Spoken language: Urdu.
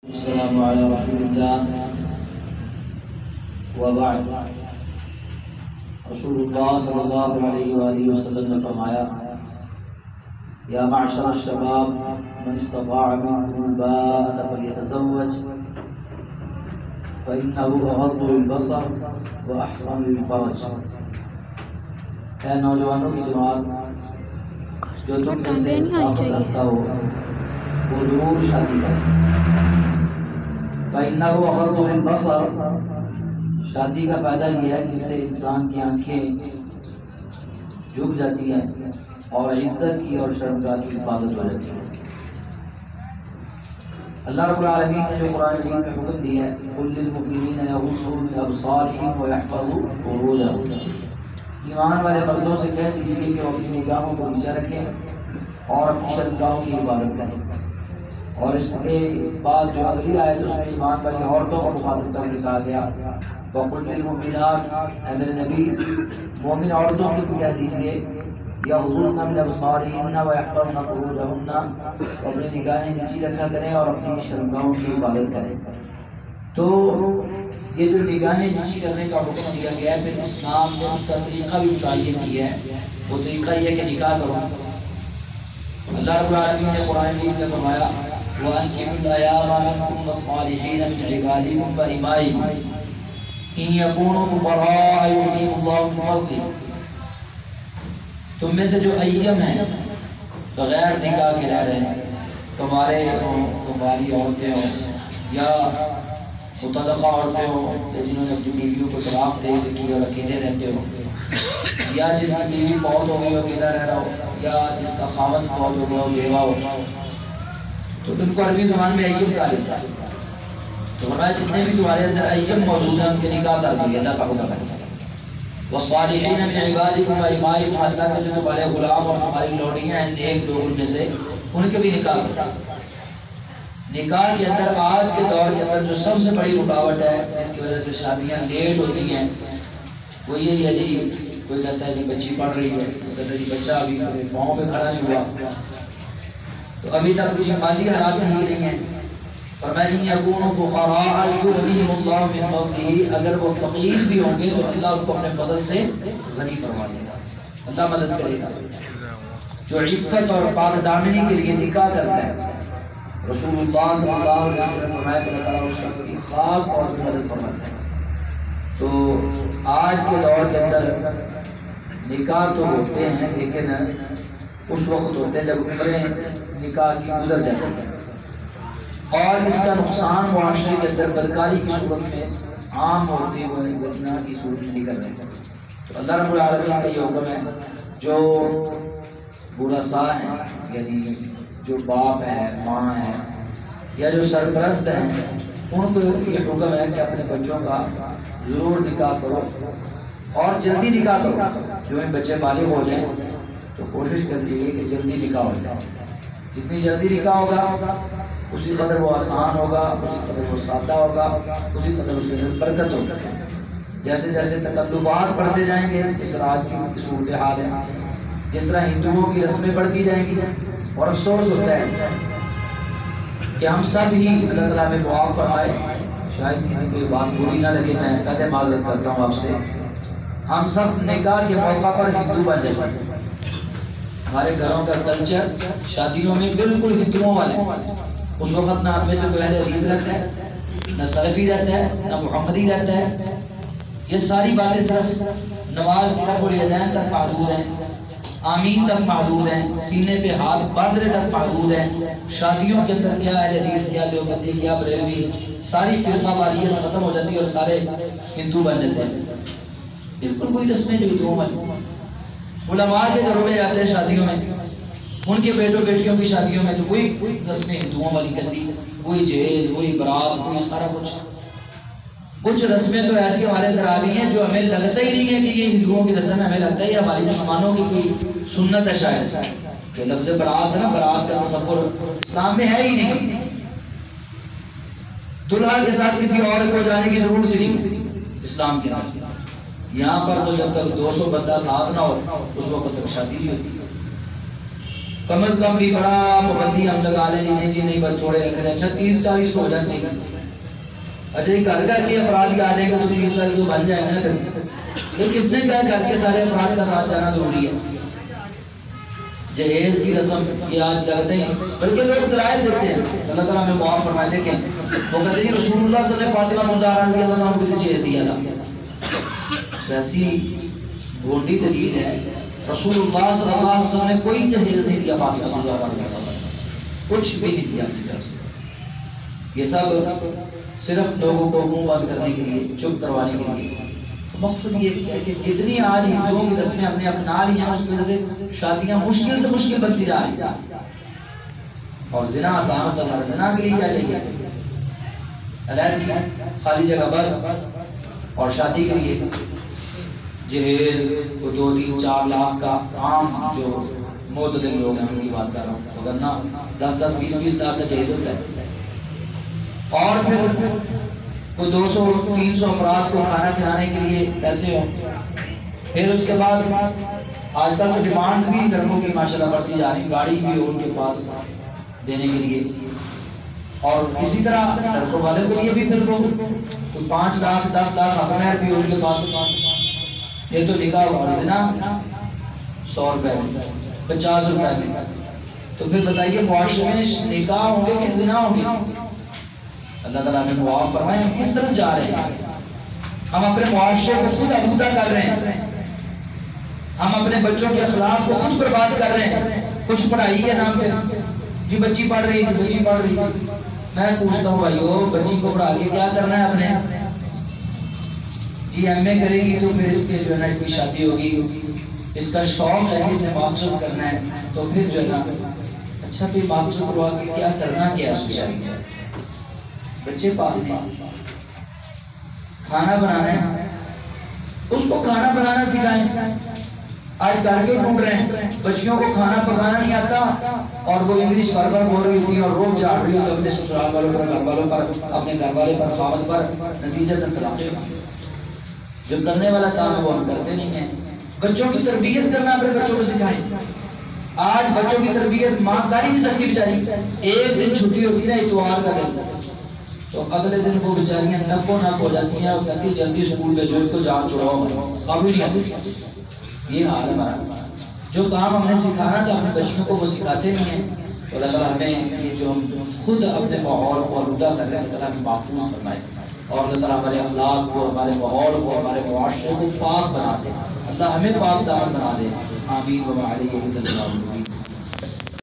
السلام علی رسول اللہ وبعد۔ رسول اللہ صلی اللہ علیہ وآلہ وسلم نے فرمایا: یا معشر الشباب من استطاع منکم الباءۃ فلیتزوج فإنه أغض للبصر وأحسن للفرج۔ اے نوجوانوں کی جماعت، جو تم میں سے طاقت رکھتا ہو وہ ضرور شادی کرے۔ فإنه أغض للبصر، شادی کا فائدہ یہ ہے جس سے انسان کی آنکھیں جھک جاتی ہیں اور عزت کی اور شرمگاہ کی حفاظت ہو جاتی ہے۔ اللہ رب العالمین نے جو قرآن مجید میں حکم دی ہے: قل للمؤمنین یغضوا من ابصارہم ویحفظوا فروجہم، ایمان والے مردوں سے کہہ دیجیے کہ وہ اپنی نگاہوں کو نیچے رکھیں اور اپنی شرمگاہوں کی حفاظت کریں۔ اور اس کے بعد جو اگلی آیت اس میں ایمان والی عورتوں کو مخاطب کر کے کہا گیا: وَقُلْ لِلْمُؤْمِنَاتِ، اے میرے نبی مومن عورتوں کی بھی کہہ دیجیے یغضضن من ابصارہن ویحفظن فروجہن، اپنی نگاہیں نیچی رکھا کریں اور اپنی شرمگاہوں کی حفاظت کریں۔ تو یہ جو نگاہیں نیچی کرنے کا حکم دیا گیا ہے، پھر اسلام نے اس کا طریقہ بھی متعین کیا ہے۔ وہ طریقہ یہ ہے کہ نکاح کرو۔ اللہ رب العالمین نے قرآن مجید میں فرمایا: وَأَنكِحُوا الْأَيَامَ مِنكُمْ وَالصَّالِحِينَ مِنْ عِبَادِكُمْ وَإِمَائِكُمْ إِنْ يَكُونُوا فُقَرَاءَ يُغْنِيهِمُ اللَّهُ مِنْ فَضْلِهِ، تم میں سے جو ایّم ہیں بغیر نکاح کے رہ رہے ہیں، تمہارے ہوں، تمہاری عورتیں ہوں یا مطلقہ عورتیں ہوں یا جنہوں نے اپنی بیویوں کو طلاق دے رکھی اور اکیلے رہتے ہو، یا جس کی بیوی فوت ہو گئی ہو اکیلا رہ رہا ہو، یا جس کا خاوند فوت ہو گیا ہو بیوہ ہو، تو ان کو عربی زبان میں ایّم کہا جاتا ہے۔ تو فرمایا جتنے بھی تمہارے اندر ایّم موجود ہیں ان کے نکاح کر دو، اللہ کا حکم ہے۔ وَالصَّالِحِينَ مِنْ عِبَادِكُمْ وَإِمَائِكُمْ، اللہ کے جو تمہارے غلام اور تمہاری لوڑیاں ہیں نیک لوگوں میں سے، ان کے بھی نکاح کرو۔ نکاح کے اندر آج کے دور کے اندر جو سب سے بڑی رکاوٹ ہے جس کی وجہ سے شادیاں لیٹ ہوتی ہیں وہ یہی ہے جی، کوئی کہتا ہے جی بچی پڑھ رہی ہے، کوئی کہتا ہے جی بچہ ابھی پاؤں پہ کھڑا نہیں ہوا، تو ابھی تک کچھ مالی حالات نہیں ہیں۔ فرمایا ان یکونوا فقراء یغنیہم اللہ من فضلہ، اگر وہ فقیر بھی ہوں گے تو اللہ ان کو اپنے فضل سے غنی فرما دے گا، اللہ مدد کرے گا۔ جو عفت اور پاک دامنی کے لیے نکاح کرتا ہے، رسول اللہ صلی اللہ علیہ وسلم نے فرمایا کہ اللہ تعالیٰ اس شخص کی خاص طور سے مدد فرماتا ہے۔ تو آج کے دور کے اندر نکاح تو ہوتے ہیں لیکن اس وقت ہوتے ہیں جب عمریں نکاح کی گزر جاتی ہیں، اور اس کا نقصان معاشرے کے اندر بدکاری کی صورت میں عام ہوتے ہوئے زنا کی صورت میں نکل رہے ہیں۔ تو اللہ رب العالمین کا یہ حکم ہے، جو برسا ہیں یعنی جو باپ ہے، ماں ہے یا جو سرپرست ہیں، ان کو یہ حکم ہے کہ اپنے بچوں کا ضرور نکاح کرو اور جلدی نکاح کرو۔ جو ان بچے بالغ ہو جائیں تو کوشش کریے کہ جلدی نکاح ہو جائے۔ جتنی جلدی نکاح ہوگا اسی قدر وہ آسان ہوگا، اسی قدر وہ سادہ ہوگا، اسی قدر اس کے اندر برکت ہوگی۔ جیسے جیسے تکلفات بڑھتے جائیں گے، جس طرح آج کی صورتحال ہے، جس طرح ہندوؤں کی رسمیں بڑھتی جائیں گی، اور افسوس ہوتا ہے کہ ہم سب ہی اللہ تعالیٰ میں دعا فرمائے، شاید کسی کو یہ بات بری نہ لگے، میں پہلے معذرت کرتا ہوں آپ سے، ہم سب نکاح کے موقع پر ہندو بن جاتے ہیں۔ ہمارے گھروں کا کلچر شادیوں میں بالکل ہندوؤں والے، اس وقت نہ ہم میں سے کوئی اہل حدیث رہتا ہے، نہ سلفی رہتا ہے، نہ محمدی رہتا ہے۔ یہ ساری باتیں صرف نماز کی رفع الیدین تک محدود ہیں، آمین تک محدود ہیں، سینے پہ ہاتھ باندھنے تک محدود ہیں۔ شادیوں کے اندر کیا اہل حدیث، کیا دیوبندی، کیا بریلوی، ساری فرقہ واریت ختم ہو جاتی ہے اور سارے ہندو بن جاتے ہیں۔ بالکل کوئی رسمیں جو ہندوؤں والی، علماء کے گھروں میں جاتے ہیں شادیوں میں، ان کے بیٹوں بیٹیوں کی شادیوں میں تو کوئی رسمیں ہندوؤں والی کرتی، کوئی جہیز، کوئی برات، کوئی سارا کچھ رسمیں تو ایسی ہمارے اندر آ گئی ہیں جو ہمیں لگتا ہی نہیں ہے کہ یہ ہندوؤں کی رسم ہے، ہمیں لگتا ہے یہ ہماری مسلمانوں کی کوئی سنت ہے شاید۔ جو لفظ برات ہے نا، برات کا تصور اسلام میں ہے ہی نہیں۔ دلہا کے ساتھ کسی اور کو جانے کی ضرورت ہی نہیں اسلام کے اندر۔ یہاں پر تو جب تک 200 بندہ ساتھ نہ ہو اس وقت تک شادی نہیں ہوتی۔ کم از کم بھی بڑا پابندی ہم لگا لیں نہیں بس تھوڑے رکھ لیں 36-40 تو ہو جانا چاہیے. اچھا یہ گھر کے افراد بھی آ جائیں گے تو 30-40 تو بن جائیں گے نا. پھر کس نے کہا گھر کے سارے افراد کا ساتھ جانا ضروری ہے؟ جہیز کی رسم یہ آج کرتے ہیں بلکہ لوگ دلائل دیتے ہیں. اللہ تعالیٰ ہمیں معاف فرمائے. دیکھیں وہ کہتے ہیں رسول اللہ صلی اللہ علیہ وسلم نے فاطمہ مزارہ رضی اللہ عنہ کو جہیز دیا تھا. ویسی بھونڈی دلیل ہے. رسول اللہ صلی اللہ علیہ وسلم نے کوئی جہیز نہیں دیا فاطمہ مزارہ رضی اللہ عنہ، کچھ بھی نہیں دیا اپنی طرف سے. یہ سب صرف لوگوں کو منہ بند کرنے کے لیے، چپ کروانے کے لیے. مقصد یہ ہے کہ جتنی آج ہندوؤں کی رسمیں اپنے اپنا لی ہیں اس کی وجہ سے شادیاں مشکل سے مشکل بنتی جا رہی ہیں. اور زنا آسان ہوتا تھا. زنا کے لیے کیا چاہیے؟ علیحدگی، خالی جگہ بس. اور شادی کے لیے جہیز کو 2-3-4 لاکھ کا عام جو معتدل لوگ ہیں ان کی بات کر رہا ہوں، ورنہ 10-20 لاکھ کا جہیز ہوتا ہے. اور پھر کوئی 200-300 افراد کو کھانا کھلانے کے لیے پیسے ہوں. پھر اس کے بعد آج کل تو ڈیمانڈز بھی لڑکوں کی ماشاءاللہ بڑھتی جا رہی، گاڑی بھی ہو ان کے پاس دینے کے لیے. اور اسی طرح لڑکوں والوں کے لیے بھی پھر کوئی 5 لاکھ 10 لاکھ حق مہر بھی ان کے پاس. پھر تو نکاح اور زنا 100 روپے 50 روپے میں. تو پھر بتائیے معاشرے میں نکاح ہوں گے کہ زنا ہوں گے؟ اللہ تعالیٰ ہمیں معاف فرمائے. ہم کس طرف جا رہے ہیں؟ ہم اپنے معاشرے کو خود آلودہ کر رہے ہیں. ہم اپنے بچوں کے اخلاق کو خود برباد کر رہے ہیں. کچھ پڑھائی کے نام پہ جی بچی پڑھ رہی ہے، بچی پڑھ رہی ہے. میں پوچھتا ہوں بھائیو بچی کو پڑھا کے کیا کرنا ہے اپنے؟ جی ایم اے کرے گی تو پھر اس کے جو ہے نا اس کی شادی ہوگی. اس کا شوق ہے اس نے ماسٹرز کرنا ہے تو پھر جو ہے نا اچھا پھر ماسٹر کروا کے کیا کرنا کیا اس کی شادی کا؟ بچے پالنے، کھانا بنانا ہے، اس کو کھانا بنانا سکھائیں. آج گھر کے ڈھونڈ رہے ہیں بچیوں کو کھانا پکانا نہیں آتا اور وہ انگلش بار بول رہی ہوتی ہے اور روب جھاڑ رہی ہوتی ہے اپنے سسرال والوں پر، گھر والوں پر، اپنے گھر والے پر، خاوند پر. نتیجہ طلاقیں. جو کرنے والا کام ہے وہ ہم کرتے نہیں ہیں. بچوں کی تربیت کرنا اپنے بچوں کو سکھائیں. آج بچوں کی تربیت ماں کر ہی نہیں سکتی بیچاری. ایک دن چھٹی ہوتی ہے اتوار کا دن تو اگلے دن وہ بیچاریاں نپو نپ ہو جاتی ہیں اور کہتی جلدی سکول بھیجو ان کو جان چھڑاؤ. ابھی نہیں آتی. یہ حال ہے ہمارا. جو کام ہم نے سکھانا تھا اپنے بچوں کو وہ سکھاتے نہیں ہیں. تو اللہ تعالیٰ ہمیں یہ جو ہم خود اپنے ماحول کو آلودہ کر رہے ہیں اللہ تعالیٰ ہمیں محفوظ فرمائے اور اللہ تعالیٰ ہمارے اخلاق کو، ہمارے ماحول کو، ہمارے معاشرے کو پاک بنا دے. اللہ ہمیں پاک دامن بنا دے. آمین و علیہ